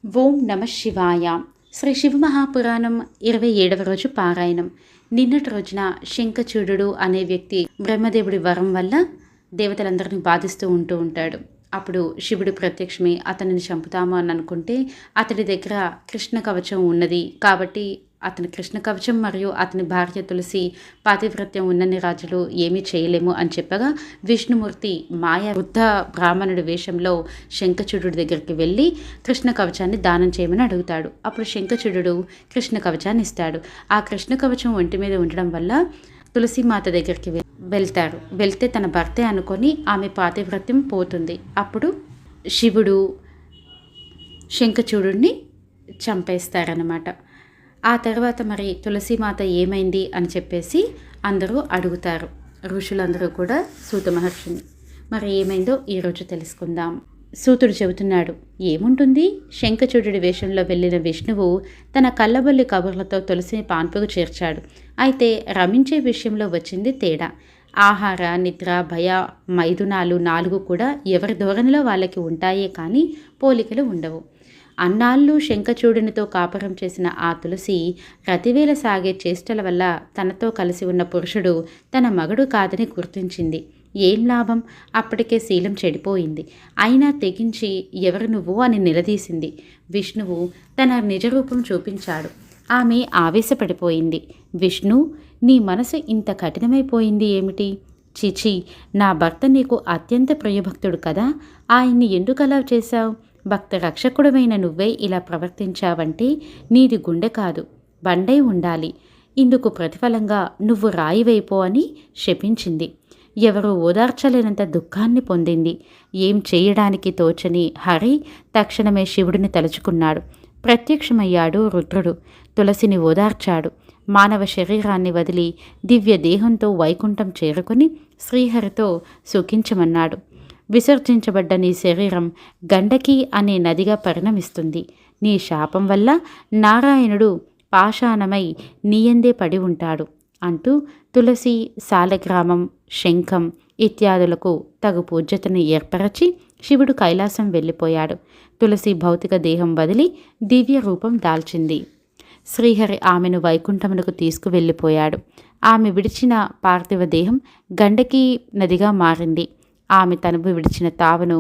ఓం నమ శివాయ. శ్రీ శివమహాపురాణం 27వ రోజు పారాయణం. నిన్నటి రోజున శంఖచూడుడు అనే వ్యక్తి బ్రహ్మదేవుడి వరం వల్ల దేవతలందరినీ బాధిస్తూ ఉంటాడు. అప్పుడు శివుడు ప్రత్యక్షమై అతనిని చంపుతాము అని అనుకుంటే అతడి దగ్గర కృష్ణ కవచం ఉన్నది కాబట్టి అతని కృష్ణ కవచం మరియు అతని భార్య తులసి పాతివ్రత్యం ఉన్నన్ని రాజులు ఏమీ చేయలేము అని చెప్పగా విష్ణుమూర్తి మాయా వృద్ధ బ్రాహ్మణుడి వేషంలో శంఖచూడు దగ్గరికి వెళ్ళి కృష్ణ కవచాన్ని దానం చేయమని అడుగుతాడు. అప్పుడు శంఖచూడు కృష్ణ కవచాన్ని ఇస్తాడు. ఆ కృష్ణ కవచం ఒంటి మీద ఉండడం వల్ల తులసీమాత దగ్గరికి వెళ్తే తన భర్తే అనుకొని ఆమె పాతివ్రత్యం పోతుంది. అప్పుడు శివుడు శంఖచూడుని చంపేస్తారన్నమాట. ఆ తర్వాత మరి తులసీమాత ఏమైంది అని చెప్పేసి అందరూ అడుగుతారు. ఋషులందరూ కూడా సూత మహర్షిని. మరి ఏమైందో ఈరోజు తెలుసుకుందాం. సూతుడు చెబుతున్నాడు, ఏముంటుంది, శంఖచూడుడి వేషంలో వెళ్ళిన విష్ణువు తన కళ్ళబొల్లి కబుర్లతో తులసిని పాన్పుకు చేర్చాడు. అయితే రమించే విషయంలో వచ్చింది తేడా. ఆహార, నిద్ర, భయ, మైథునాలు 4 కూడా ఎవరి ధోరణిలో వాళ్ళకి ఉంటాయే కానీ పోలికలు ఉండవు. అన్నాళ్ళు శంఖచూడునితో కాపురం చేసిన ఆ తులసి రతివేల సాగే చేష్టల వల్ల తనతో కలిసి ఉన్న పురుషుడు తన మగడు కాదని గుర్తించింది. ఏం లాభం, అప్పటికే శీలం చెడిపోయింది. అయినా తెగించి ఎవరు నువ్వు అని నిలదీసింది. విష్ణువు తన నిజరూపం చూపించాడు. ఆమె ఆవేశపడిపోయింది. విష్ణు, నీ మనసు ఇంత కఠినమైపోయింది ఏమిటి? చిచి, నా భర్త నీకు అత్యంత ప్రియభక్తుడు కదా, ఆయన్ని ఎందుకలా చేశావు? భక్త రక్షకుడమైన నువ్వే ఇలా ప్రవర్తించావంటే నీది గుండె కాదు, బండై ఉండాలి. ఇందుకు ప్రతిఫలంగా నువ్వు రాయివైపో అని శపించింది. ఎవరూ ఓదార్చలేనంత దుఃఖాన్ని పొందింది. ఏం చేయడానికి తోచని హరి తక్షణమే శివుడిని తలుచుకున్నాడు. ప్రత్యక్షమయ్యాడు రుద్రుడు. తులసిని ఓదార్చాడు. మానవ శరీరాన్ని వదిలి దివ్య దేహంతో వైకుంఠం చేరుకుని శ్రీహరితో సుఖించమన్నాడు. విసర్జించబడ్డ నీ శరీరం గండకి అనే నదిగా పరిణమిస్తుంది. నీ శాపం వల్ల నారాయణుడు పాషాణమై నీయందే పడి ఉంటాడు అంటూ తులసి, సాలగ్రామం, శంఖం ఇత్యాదులకు తగు పూజ్యతను ఏర్పరచి శివుడు కైలాసం వెళ్ళిపోయాడు. తులసి భౌతిక దేహం వదిలి దివ్య రూపం దాల్చింది. శ్రీహరి ఆమెను వైకుంఠమునకు తీసుకువెళ్ళిపోయాడు. ఆమె విడిచిన పార్థివ దేహం గండకీ నదిగా మారింది. ఆమె తనువు విడిచిన తావును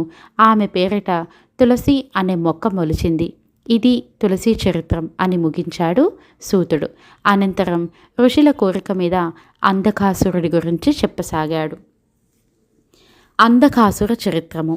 ఆమె పేరిట తులసి అనే మొక్క మొలిచింది. ఇది తులసి చరిత్రం అని ముగించాడు సూతుడు. అనంతరం ఋషుల కోరిక మీద అంధకాసురుడి గురించి చెప్పసాగాడు. అంధకాసుర చరిత్రము.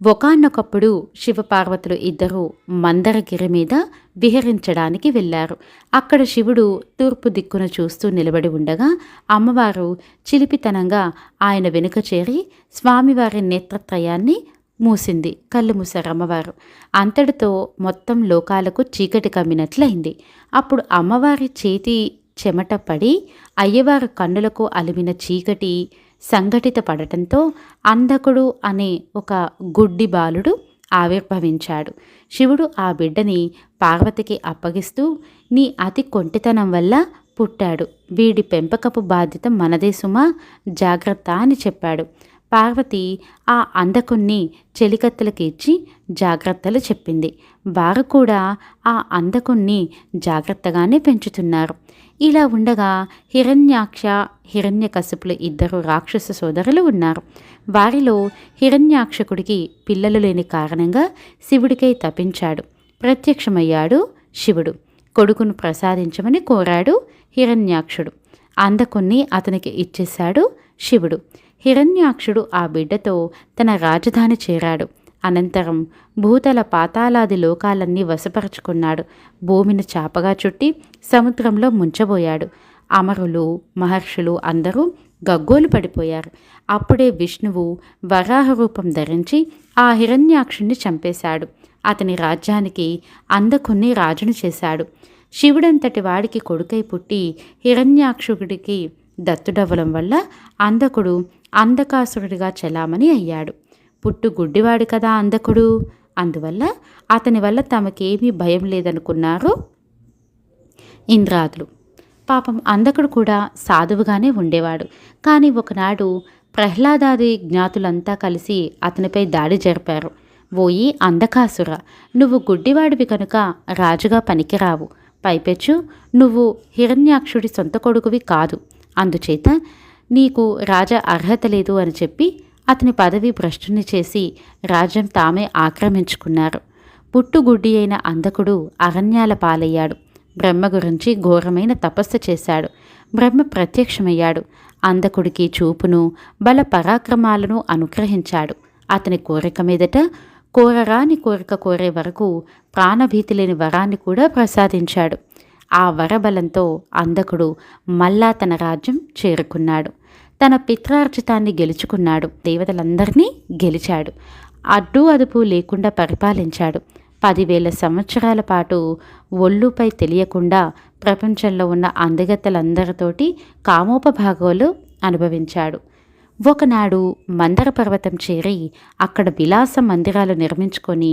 ఒకానొకప్పుడు శివపార్వతులు ఇద్దరూ మందరగిరి మీద విహరించడానికి వెళ్ళారు. అక్కడ శివుడు తూర్పు దిక్కున చూస్తూ నిలబడి ఉండగా అమ్మవారు చిలిపితనంగా ఆయన వెనుక చేరి స్వామివారి నేత్రత్రయాన్ని మూసింది. కళ్ళు మూసారు అమ్మవారు. అంతటితో మొత్తం లోకాలకు చీకటి కమ్మినట్లయింది. అప్పుడు అమ్మవారి చేతి చెమట పడి అయ్యవారు కన్నులకు అలిమిన చీకటి సంఘటిత పడటంతో అంధకుడు అనే ఒక గుడ్డి బాలుడు ఆవిర్భవించాడు. శివుడు ఆ బిడ్డని పార్వతికి అప్పగిస్తూ, నీ అతి కొంటితనం వల్ల పుట్టాడు, వీడి పెంపకపు బాధ్యత మనదే సుమా, జాగ్రత్త అని చెప్పాడు. పార్వతి ఆ అంధకుణ్ణి చెలికత్తెలకి ఇచ్చి జాగ్రత్తలు చెప్పింది. వారు కూడా ఆ అంధకుణ్ణి జాగ్రత్తగానే పెంచుతున్నారు. ఇలా ఉండగా హిరణ్యాక్ష, హిరణ్యకశిపులు ఇద్దరు రాక్షస సోదరులు ఉన్నారు. వారిలో హిరణ్యాక్షకుడికి పిల్లలు లేని కారణంగా శివుడికై తపించాడు. ప్రత్యక్షమయ్యాడు శివుడు. కొడుకును ప్రసాదించమని కోరాడు హిరణ్యాక్షుడు. అంధకుణ్ణి అతనికి ఇచ్చేశాడు శివుడు. హిరణ్యాక్షుడు ఆ బిడ్డతో తన రాజధాని చేరాడు. అనంతరం భూతల పాతాళాది లోకాలన్నీ వశపరుచుకున్నాడు. భూమిని చాపగా చుట్టి సముద్రంలో ముంచబోయాడు. అమరులు, మహర్షులు అందరూ గగ్గోలు పడిపోయారు. అప్పుడే విష్ణువు వరాహ రూపం ధరించి ఆ హిరణ్యాక్షుణ్ణి చంపేశాడు. అతని రాజ్యానికి అంధకుణ్ణి రాజును చేశాడు. శివుడంతటి వాడికి కొడుకై పుట్టి హిరణ్యాక్షుడికి దత్తుడవ్వడం వల్ల అంధకుడు అంధకాసురుడిగా చెలామణి అయ్యాడు. పుట్టు గుడ్డివాడు కదా అంధకుడు. అందువల్ల అతని వల్ల తమకేమీ భయం లేదనుకున్నారు ఇంద్రాదులు. పాపం అంధకుడు కూడా సాధువుగానే ఉండేవాడు. కానీ ఒకనాడు ప్రహ్లాదాది జ్ఞాతులంతా కలిసి అతనిపై దాడి జరిపారు. ఓయి అంధకాసుర, నువ్వు గుడ్డివాడివి కనుక రాజుగా పనికిరావు. పైపెచ్చు నువ్వు హిరణ్యాక్షుడి సొంత కొడుకువి కాదు. అందుచేత నీకు రాజ అర్హత లేదు అని చెప్పి అతని పదవి భ్రష్టుని చేసి రాజ్యం తామే ఆక్రమించుకున్నారు. పుట్టుగుడ్డి అయిన అంధకుడు అరణ్యాల పాలయ్యాడు. బ్రహ్మ గురించి ఘోరమైన తపస్సు చేశాడు. బ్రహ్మ ప్రత్యక్షమయ్యాడు. అంధకుడికి చూపును బల పరాక్రమాలను అనుగ్రహించాడు. అతని కోరిక మీదట కోరరాని కోరిక కోరే వరకు ప్రాణభీతి లేని వరాన్ని కూడా ప్రసాదించాడు. ఆ వరబలంతో అంధకుడు మళ్ళా తన రాజ్యం చేరుకున్నాడు. తన పిత్రార్జితాన్ని గెలుచుకున్నాడు. దేవతలందరినీ గెలిచాడు. అడ్డు అదుపు లేకుండా పరిపాలించాడు. 10,000 సంవత్సరాల పాటు ఒళ్ళుపై తెలియకుండా ప్రపంచంలో ఉన్న అందగత్తెలందరితోటి కామోపభాగాలు అనుభవించాడు. ఒకనాడు మందర పర్వతం చేరి అక్కడ విలాస మందిరాలు నిర్మించుకొని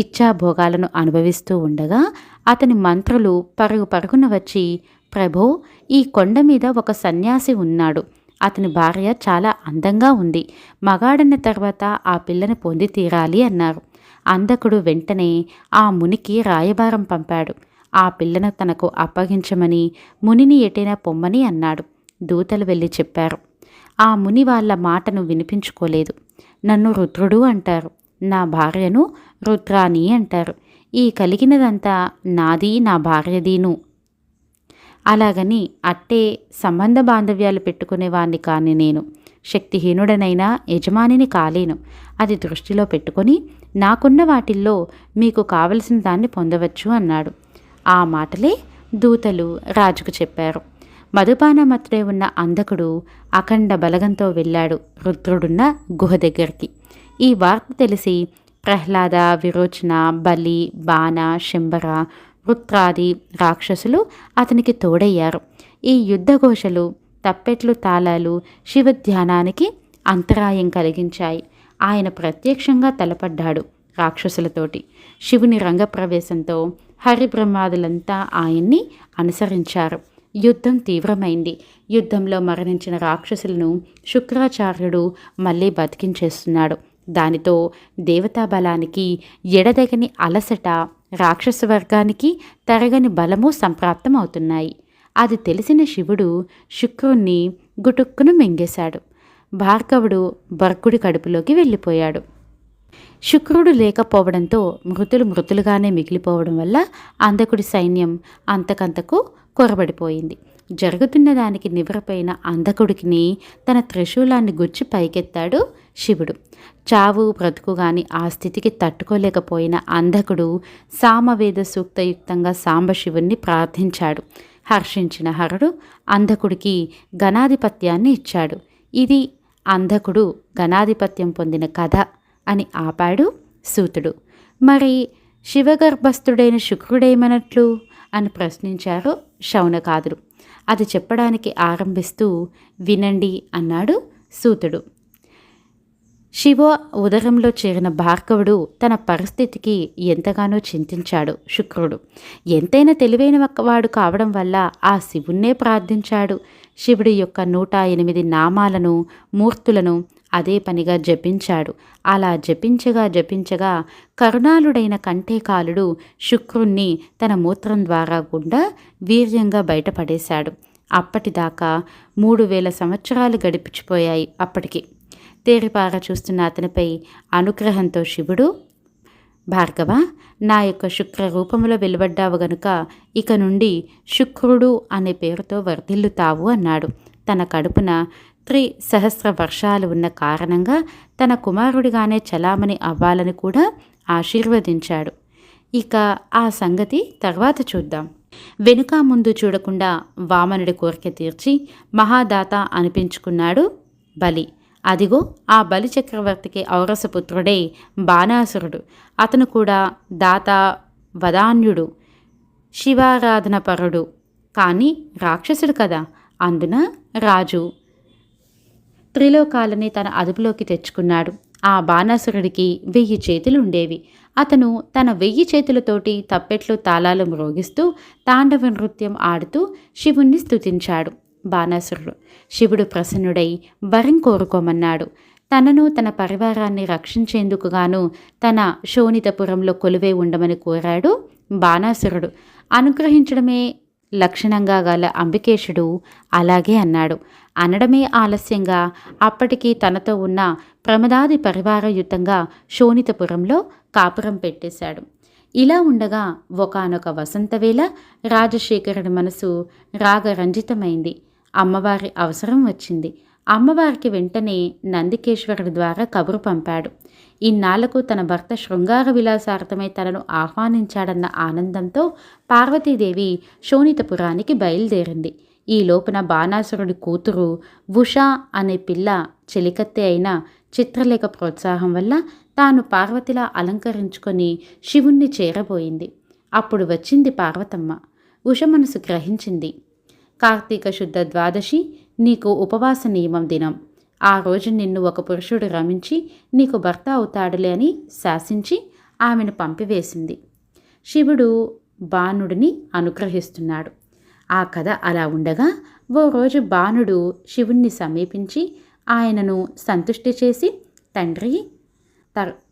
ఇచ్ఛాభోగాలను అనుభవిస్తూ ఉండగా అతని మంత్రులు పరుగు పరుగున వచ్చి, ప్రభో, ఈ కొండ మీద ఒక సన్యాసి ఉన్నాడు. అతని భార్య చాలా అందంగా ఉంది. మగాడన్న తర్వాత ఆ పిల్లని పొంది తీరాలి అన్నారు. అంధకుడు వెంటనే ఆ మునికి రాయబారం పంపాడు. ఆ పిల్లను తనకు అప్పగించమని మునిని ఎటైనా పొమ్మని అన్నాడు. దూతలు వెళ్ళి చెప్పారు. ఆ ముని వాళ్ళ మాటను వినిపించుకోలేదు. నన్ను రుద్రుడు అంటారు, నా భార్యను రుద్రాని అంటారు. ఈ కలిగినదంతా నాది, నా భార్యదీను. అలాగని అట్టే సంబంధ బాంధవ్యాలు పెట్టుకునేవాణ్ణి కాని నేను శక్తిహీనుడనైనా యజమానిని కాలేను. అది దృష్టిలో పెట్టుకొని నాకున్న వాటిల్లో మీకు కావలసిన దాన్ని పొందవచ్చు అన్నాడు. ఆ మాటలే దూతలు రాజుకు చెప్పారు. మధుపానమత్తుడే ఉన్న అంధకుడు అఖండ బలగంతో వెళ్ళాడు రుద్రుడున్న గుహ దగ్గరికి. ఈ వార్త తెలిసి ప్రహ్లాద, విరోచన, బలి, బాణ, శంబర, వృత్రాది రాక్షసులు అతనికి తోడయ్యారు. ఈ యుద్ధఘోషలు, తప్పెట్లు, తాళాలు శివధ్యానానికి అంతరాయం కలిగించాయి. ఆయన ప్రత్యక్షంగా తలపడ్డాడు రాక్షసులతోటి. శివుని రంగప్రవేశంతో హరిబ్రహ్మాదులంతా ఆయన్ని అనుసరించారు. యుద్ధం తీవ్రమైంది. యుద్ధంలో మరణించిన రాక్షసులను శుక్రాచార్యుడు మళ్ళీ బతికించేస్తున్నాడు. దానితో దేవతా బలానికి ఎడదగని అలసట, రాక్షస వర్గానికి తరగని బలము సంప్రాప్తం అవుతున్నాయి. అది తెలిసిన శివుడు శుక్రుణ్ణి గుటుక్కును మింగేశాడు. భార్గవుడు బర్గుడి కడుపులోకి వెళ్ళిపోయాడు. శుక్రుడు లేకపోవడంతో మృతులుగానే మిగిలిపోవడం వల్ల అంధకుడి సైన్యం అంతకంతకు కొరబడిపోయింది. జరుగుతున్న దానికి నివ్వరపోయిన అంధకుడికి తన త్రిశూలాన్ని గుచ్చి పైకెత్తాడు శివుడు. చావు బ్రతుకు గాని ఆ స్థితికి తట్టుకోలేకపోయిన అంధకుడు సామవేద సూక్తయుక్తంగా సాంబశివుణ్ణి ప్రార్థించాడు. హర్షించిన హరుడు అంధకుడికి గణాధిపత్యాన్ని ఇచ్చాడు. ఇది అంధకుడు గణాధిపత్యం పొందిన కథ అని ఆపాడు సూతుడు. మరి శివగర్భస్థుడైన శుక్రుడేమనట్లు అని ప్రశ్నించారు శౌనకాదులు. అది చెప్పడానికి ఆరంభిస్తూ వినండి అన్నాడు సూతుడు. శివ ఉదరంలో చేరిన భార్గవుడు తన పరిస్థితికి ఎంతగానో చింతించాడు. శుక్రుడు ఎంతైనా తెలివైన వాడు కావడం వల్ల ఆ శివుణ్ణే ప్రార్థించాడు. శివుడి యొక్క 108 నామాలను, మూర్తులను అదే పనిగా జపించాడు. అలా జపించగా కరుణాళుడైన కంఠేకాలుడు శుక్రుణ్ణి తన మూత్రం ద్వారా గుండా వీర్యంగా బయటపడేశాడు. అప్పటిదాకా 3000 సంవత్సరాలు గడిచిపోయాయి. అప్పటికి తేరిపార చూస్తున్న అతనిపై అనుగ్రహంతో శివుడు, భార్గవ, నా యొక్క శుక్ర రూపంలో వెలువడ్డావు గనుక ఇక నుండి శుక్రుడు అనే పేరుతో వర్ధిల్లుతావు అన్నాడు. తన కడుపున 3,000 వర్షాలు ఉన్న కారణంగా తన కుమారుడిగానే చలామణి అవ్వాలని కూడా ఆశీర్వదించాడు. ఇక ఆ సంగతి తర్వాత చూద్దాం. వెనుక ముందు చూడకుండా వామనుడి కోరిక తీర్చి మహాదాత అనిపించుకున్నాడు బలి. అదిగో ఆ బలి చక్రవర్తికి ఔరసపుత్రుడే బాణాసురుడు. అతను కూడా దాత, వదాన్యుడు, శివారాధనపరుడు, కానీ రాక్షసుడు కదా. అందున రాజు త్రిలోకాలని తన అదుపులోకి తెచ్చుకున్నాడు. ఆ బాణాసురుడికి 1000 చేతులు ఉండేవి. అతను తన 1000 చేతులతోటి తప్పెట్లు, తాళాలు మ్రోగిస్తూ తాండవ నృత్యం ఆడుతూ శివుణ్ణి స్తుతించాడు. బాణాసురుడు శివుడు ప్రసన్నుడై వరం కోరుకోమన్నాడు. తనను తన పరివారాన్ని రక్షించేందుకు గాను తన శోణితపురంలో కొలువై ఉండమని కోరాడు బాణాసురుడు. అనుగ్రహించడమే లక్షణంగా గల అంబికేశుడు అలాగే అన్నాడు. అనడమే ఆలస్యంగా అప్పటికి తనతో ఉన్న ప్రమదాది పరివారయుతంగా శోణితపురంలో కాపురం పెట్టేశాడు. ఇలా ఉండగా ఒకానొక వసంతవేళ రాజశేఖరుడి మనసు రాగరంజితమైంది. అమ్మవారి అవసరం వచ్చింది. అమ్మవారికి వెంటనే నందికేశ్వరుడి ద్వారా కబురు పంపాడు. ఇన్నాళ్లకు తన భర్త శృంగార విలాసార్థమై తనను ఆహ్వానించాడన్న ఆనందంతో పార్వతీదేవి శోణితపురానికి బయలుదేరింది. ఈ లోపున బాణాసురుడి కూతురు ఉషా అనే పిల్ల చెలికత్తె అయిన చిత్రలేఖ ప్రోత్సాహం వల్ల తాను పార్వతిలా అలంకరించుకొని శివుణ్ణి చేరబోయింది. అప్పుడు వచ్చింది పార్వతమ్మ. ఉష మనసు గ్రహించింది. కార్తీక శుద్ధ ద్వాదశి నీకు ఉపవాస నియమం దినం. ఆ రోజు నిన్ను ఒక పురుషుడు రమించి నీకు భర్త అవుతాడులే అని శాసించి ఆమెను పంపివేసింది. శివుడు బాణుడిని అనుగ్రహిస్తున్నాడు. ఆ కథ అలా ఉండగా ఓ రోజు బాణుడు శివుణ్ణి సమీపించి ఆయనను సంతుష్టి చేసి, తండ్రి,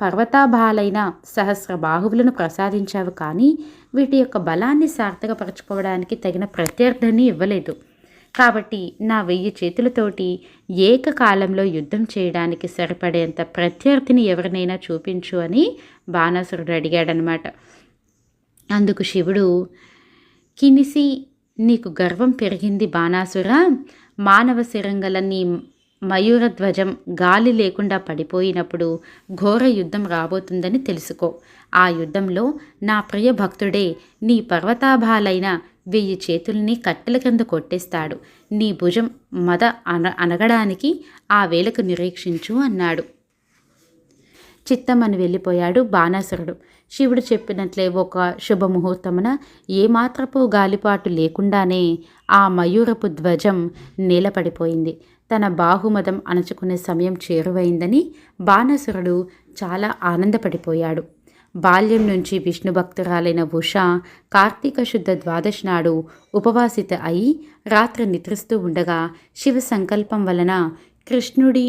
పర్వతాభాలైన సహస్ర బాహువులను ప్రసాదించావు, కానీ వీటి యొక్క బలాన్ని సార్థకపరచుకోవడానికి తగిన ప్రత్యర్థిని ఇవ్వలేదు. కాబట్టి నా 1000 చేతులతోటి ఏకకాలంలో యుద్ధం చేయడానికి సరిపడేంత ప్రత్యర్థిని ఎవరినైనా చూపించు అని బాణాసురుడు అడిగాడనమాట. అందుకు శివుడు, కినిసి నీకు గర్వం పెరిగింది బాణాసురా. మానవ శిరంగల నీ మయూరధ్వజం గాలి లేకుండా పడిపోయినప్పుడు ఘోర యుద్ధం రాబోతుందని తెలుసుకో. ఆ యుద్ధంలో నా ప్రియ భక్తుడే నీ పర్వతాభాలైన 1000 చేతుల్ని కట్టెల కింద కొట్టేస్తాడు. నీ భుజం మద అనగడానికి ఆ వేళకు నిరీక్షించు అన్నాడు. చిత్తమని వెళ్ళిపోయాడు బాణాసురుడు. శివుడు చెప్పినట్లే ఒక శుభముహూర్తమున ఏమాత్రపు గాలిపాటు లేకుండానే ఆ మయూరపు ధ్వజం నేలపడిపోయింది. తన బాహుమదం అణచుకునే సమయం చేరువైందని బాణాసురుడు చాలా ఆనందపడిపోయాడు. బాల్యం నుంచి విష్ణు భక్తురాలైన ఉష కార్తీక శుద్ధ ద్వాదశి నాడు ఉపవాసిత అయి రాత్రి నిద్రిస్తూ ఉండగా శివ సంకల్పం వలన కృష్ణుడి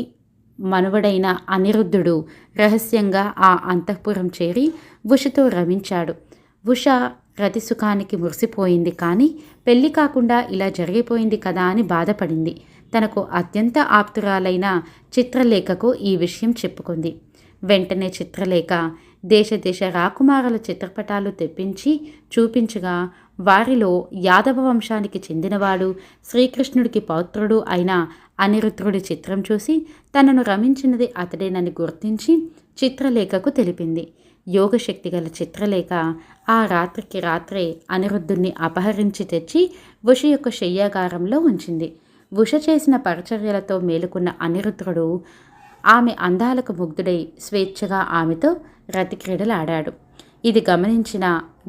మనువడైన అనిరుద్ధుడు రహస్యంగా ఆ అంతఃపురం చేరి ఉషతో రమించాడు. ఉష రతి సుఖానికి మురిసిపోయింది. కానీ పెళ్లి కాకుండా ఇలా జరిగిపోయింది కదా అని బాధపడింది. తనకు అత్యంత ఆప్తురాలైన చిత్రలేఖకు ఈ విషయం చెప్పుకుంది. వెంటనే చిత్రలేఖ దేశ దేశ రాకుమారుల చిత్రపటాలు తెప్పించి చూపించగా వారిలో యాదవ వంశానికి చెందినవాడు శ్రీకృష్ణుడికి పౌత్రుడు అయిన అనిరుద్ధుడి చిత్రం చూసి తనను రమించినది అతడేనని గుర్తించి చిత్రలేఖకు తెలిపింది. యోగశక్తి గల చిత్రలేఖ ఆ రాత్రికి రాత్రే అనిరుద్ధుణ్ణి అపహరించి తెచ్చి ఉష యొక్క శయ్యాగారంలో ఉంచింది. ఉష చేసిన పరిచర్యలతో మేలుకున్న అనిరుద్ధుడు ఆమె అందాలకు ముగ్ధుడై స్వేచ్ఛగా ఆమెతో రతిక్రీడలాడాడు. ఇది గమనించిన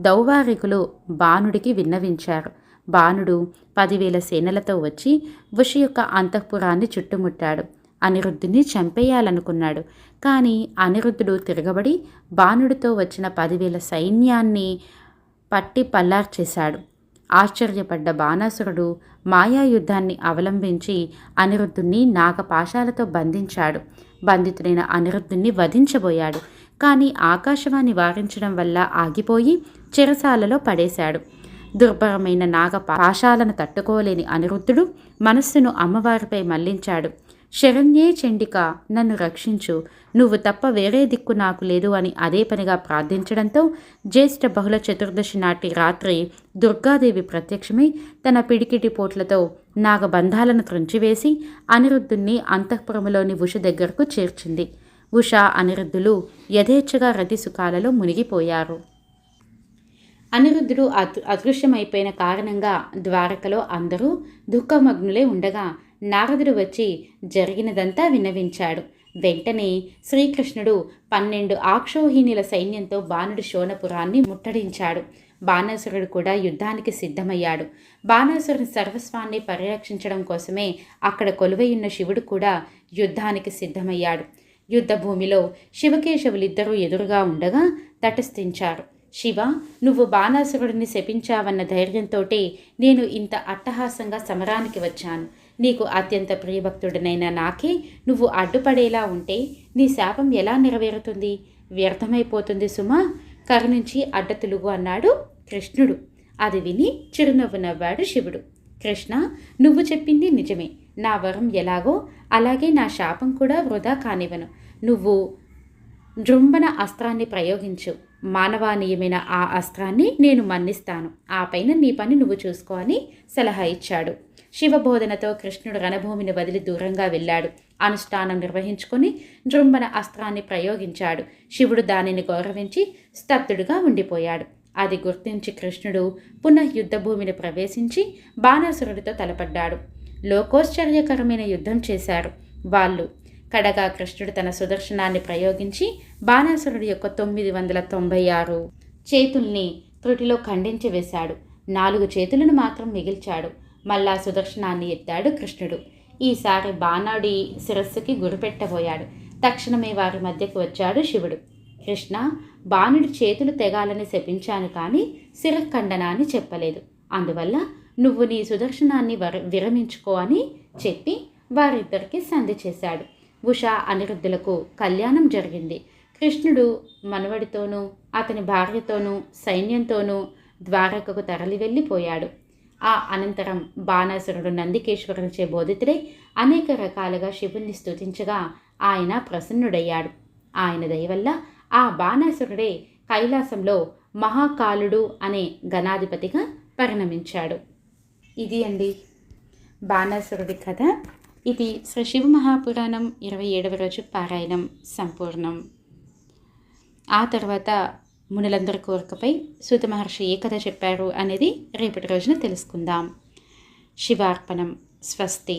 దౌవారికులు బాణుడికి విన్నవించారు. బాణుడు 10,000 సేనలతో వచ్చి ఉష యొక్క అంతఃపురాన్ని చుట్టుముట్టాడు. అనిరుద్ధుని చంపేయాలనుకున్నాడు. కానీ అనిరుద్ధుడు తిరగబడి బాణుడితో వచ్చిన 10,000 సైన్యాన్ని పట్టి పల్లార్చేశాడు. ఆశ్చర్యపడ్డ బాణాసురుడు మాయాయుద్ధాన్ని అవలంబించి అనిరుద్ధుణ్ణి నాగపాశాలతో బంధించాడు. బంధితుడైన అనిరుద్ధుణ్ణి వధించబోయాడు. కానీ ఆకాశవాణి వారించడం వల్ల ఆగిపోయి చెరసాలలో పడేశాడు. దుర్భరమైన నాగపాశాలను తట్టుకోలేని అనిరుద్ధుడు మనస్సును అమ్మవారిపై మళ్లించాడు. శరణ్యే చండిక, నన్ను రక్షించు, నువ్వు తప్ప వేరే దిక్కు నాకు లేదు అని అదే పనిగా ప్రార్థించడంతో జ్యేష్ఠ బహుళ చతుర్దశి నాటి రాత్రి దుర్గాదేవి ప్రత్యక్షమై తన పిడికిటి పోట్లతో నాగబంధాలను త్రుంచివేసి అనిరుద్ధుణ్ణి అంతఃపురములోని ఉష దగ్గరకు చేర్చింది. ఉష అనిరుద్ధులు యథేచ్ఛగా రతి సుఖాలలో మునిగిపోయారు. అనిరుద్ధుడు అదృశ్యమైపోయిన కారణంగా ద్వారకలో అందరూ దుఃఖమగ్నులే ఉండగా నారదుడు వచ్చి జరిగినదంతా విన్నవించాడు. వెంటనే శ్రీకృష్ణుడు 12 ఆక్షోహిణీల సైన్యంతో బాణుడి శోణపురాన్ని ముట్టడించాడు. బాణాసురుడు కూడా యుద్ధానికి సిద్ధమయ్యాడు. బాణాసురుని సర్వస్వాన్ని పరిరక్షించడం కోసమే అక్కడ కొలువైయున్న శివుడు కూడా యుద్ధానికి సిద్ధమయ్యాడు. యుద్ధ భూమిలో శివకేశవులిద్దరూ ఎదురుగా ఉండగా తటస్థించారు. శివ, నువ్వు బాణాసురుడిని శపించావన్న ధైర్యంతోటే నేను ఇంత అట్టహాసంగా సమరానికి వచ్చాను. నీకు అత్యంత ప్రియభక్తుడినైన నాకే నువ్వు అడ్డుపడేలా ఉంటే నీ శాపం ఎలా నెరవేరుతుంది? వ్యర్థమైపోతుంది సుమా, కరుణించి అడ్డతులుగు అన్నాడు కృష్ణుడు. అది విని చిరునవ్వు నవ్వాడు శివుడు. కృష్ణ, నువ్వు చెప్పింది నిజమే. నా వరం ఎలాగో అలాగే నా శాపం కూడా వృధా కానివ్వను. నువ్వు జృంభణ అస్త్రాన్ని ప్రయోగించు. మానవానీయమైన ఆ అస్త్రాన్ని నేను మన్నిస్తాను. ఆ పైన నీ పని నువ్వు చూసుకో అని సలహా ఇచ్చాడు. శివబోధనతో కృష్ణుడు రణభూమిని వదిలి దూరంగా వెళ్ళాడు. అనుష్ఠానం నిర్వహించుకొని జృంభణ అస్త్రాన్ని ప్రయోగించాడు. శివుడు దానిని గౌరవించి స్తబ్దుడుగా ఉండిపోయాడు. అది గుర్తించి కృష్ణుడు పునః యుద్ధభూమిని ప్రవేశించి బాణాసురుడితో తలపడ్డాడు. లోకోశ్చర్యకరమైన యుద్ధం చేశారు వాళ్ళు. కడగా కృష్ణుడు తన సుదర్శనాన్ని ప్రయోగించి బాణాసురుడి యొక్క 996 చేతుల్ని త్రుటిలో ఖండించి వేశాడు. 4 చేతులను మాత్రం మిగిల్చాడు. మళ్ళా సుదర్శనాన్ని ఎత్తాడు కృష్ణుడు. ఈసారి బాణాడి శిరస్సుకి గురిపెట్టబోయాడు. తక్షణమే వారి మధ్యకు వచ్చాడు శివుడు. కృష్ణ, బాణుడి చేతులు తెగాలని శపించాను కానీ శిరఖండన అని చెప్పలేదు. అందువల్ల నువ్వు నీ సుదర్శనాన్ని విరమించుకో అని చెప్పి వారిద్దరికి సంధి చేశాడు. ఉషా అనిరుద్ధులకు కళ్యాణం జరిగింది. కృష్ణుడు మనవడితోనూ అతని భార్యతోనూ సైన్యంతోనూ ద్వారకకు తరలి వెళ్ళిపోయాడు. ఆ అనంతరం బాణాసురుడు నందికేశ్వరునిచే బోధితుడై అనేక రకాలుగా శివుణ్ణి స్తుతించగా ఆయన ప్రసన్నుడయ్యాడు. ఆయన దయవల్ల ఆ బాణాసురుడే కైలాసంలో మహాకాలుడు అనే గణాధిపతిగా పరిణమించాడు. ఇది అండి బాణాసురుడి కథ. ఇది శ్రీ శివ మహాపురాణం 27వ రోజు పారాయణం సంపూర్ణం. ఆ తర్వాత మునులందరి కోరికపై సూత మహర్షి ఏ కథ చెప్పారు అనేది రేపటి రోజున తెలుసుకుందాం. శివార్పణం. స్వస్తి.